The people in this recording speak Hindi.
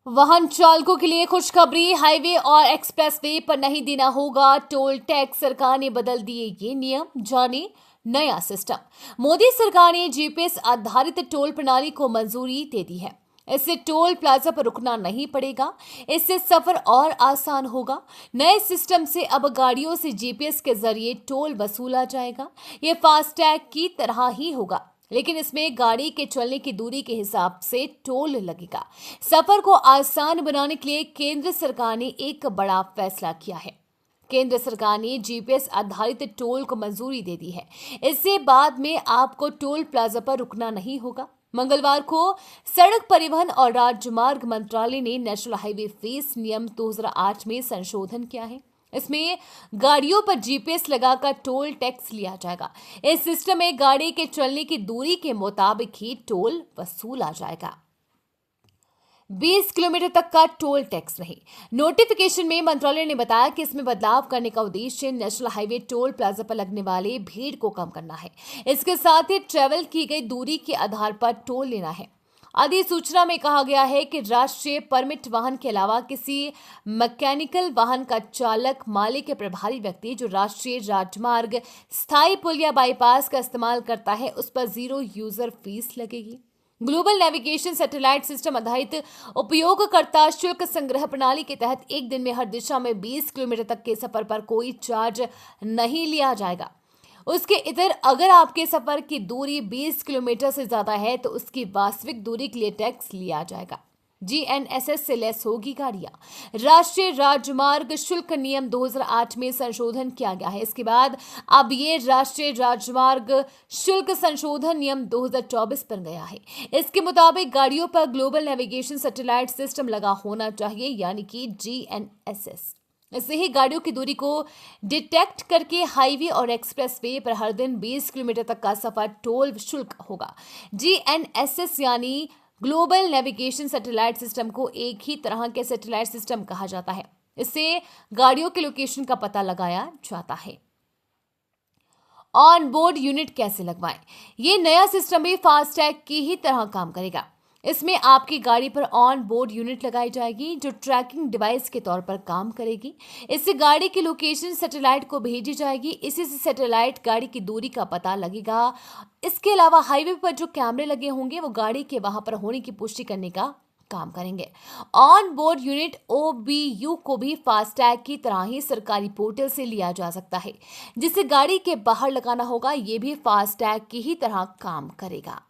वाहन चालकों के लिए खुशखबरी। हाईवे और एक्सप्रेसवे पर नहीं देना होगा टोल टैक्स। सरकार ने बदल दिए ये नियम, जाने नया सिस्टम। मोदी सरकार ने जीपीएस आधारित टोल प्रणाली को मंजूरी दे दी है। इससे टोल प्लाजा पर रुकना नहीं पड़ेगा। इससे सफर और आसान होगा। नए सिस्टम से अब गाड़ियों से जीपीएस के जरिए टोल वसूला जाएगा। ये फास्टैग की तरह ही होगा, लेकिन इसमें गाड़ी के चलने की दूरी के हिसाब से टोल लगेगा। सफर को आसान बनाने के लिए केंद्र सरकार ने एक बड़ा फैसला किया है। केंद्र सरकार ने जीपीएस आधारित टोल को मंजूरी दे दी है। इससे बाद में आपको टोल प्लाजा पर रुकना नहीं होगा। मंगलवार को सड़क परिवहन और राजमार्ग मंत्रालय ने नेशनल हाईवे फीस नियम 2008 में संशोधन किया है। इसमें गाड़ियों पर जीपीएस लगाकर टोल टैक्स लिया जाएगा। इस सिस्टम में गाड़ी के चलने की दूरी के मुताबिक ही टोल वसूला जाएगा। 20 किलोमीटर तक का टोल टैक्स नहीं। नोटिफिकेशन में मंत्रालय ने बताया कि इसमें बदलाव करने का उद्देश्य नेशनल हाईवे टोल प्लाजा पर लगने वाले भीड़ को कम करना है। इसके साथ ही ट्रेवल की गई दूरी के आधार पर टोल लेना है। अधिसूचना में कहा गया है कि राष्ट्रीय परमिट वाहन के अलावा किसी मैकेनिकल वाहन का चालक, मालिक या प्रभारी व्यक्ति जो राष्ट्रीय राजमार्ग, स्थायी पुल या बाईपास का इस्तेमाल करता है, उस पर 0 यूजर फीस लगेगी। ग्लोबल नेविगेशन सैटेलाइट सिस्टम आधारित उपयोगकर्ता शुल्क संग्रह प्रणाली के तहत एक दिन में हर दिशा में 20 किलोमीटर तक के सफर पर कोई चार्ज नहीं लिया जाएगा। उसके इधर अगर आपके सफर की दूरी 20 किलोमीटर से ज्यादा है तो उसकी वास्तविक दूरी के लिए टैक्स लिया जाएगा। जीएनएसएस से लेस होगी गाड़ियां। राष्ट्रीय राजमार्ग शुल्क नियम 2008 में संशोधन किया गया है। इसके बाद अब ये राष्ट्रीय राजमार्ग शुल्क संशोधन नियम 2024 बन गया है। इसके मुताबिक गाड़ियों पर ग्लोबल नेविगेशन सैटेलाइट सिस्टम लगा होना चाहिए, यानी कि जीएनएसएस। इससे ही गाड़ियों की दूरी को डिटेक्ट करके हाईवे और एक्सप्रेस वे पर हर दिन 20 किलोमीटर तक का सफर टोल शुल्क होगा। जीएनएसएस यानी ग्लोबल नेविगेशन सैटेलाइट सिस्टम को एक ही तरह के सैटेलाइट सिस्टम कहा जाता है। इससे गाड़ियों के लोकेशन का पता लगाया जाता है। ऑन बोर्ड यूनिट कैसे लगवाएं? ये नया सिस्टम भी फास्टैग की ही तरह काम करेगा। इसमें आपकी गाड़ी पर ऑन बोर्ड यूनिट लगाई जाएगी जो ट्रैकिंग डिवाइस के तौर पर काम करेगी। इससे गाड़ी की लोकेशन सैटेलाइट को भेजी जाएगी। इसी से सैटेलाइट गाड़ी की दूरी का पता लगेगा। इसके अलावा हाईवे पर जो कैमरे लगे होंगे वो गाड़ी के वहां पर होने की पुष्टि करने का काम करेंगे। ऑन बोर्ड यूनिट ओबीयू को भी फास्टैग की तरह ही सरकारी पोर्टल से लिया जा सकता है। जिसे गाड़ी के बाहर लगाना होगा, ये भी फास्टैग की ही तरह काम करेगा।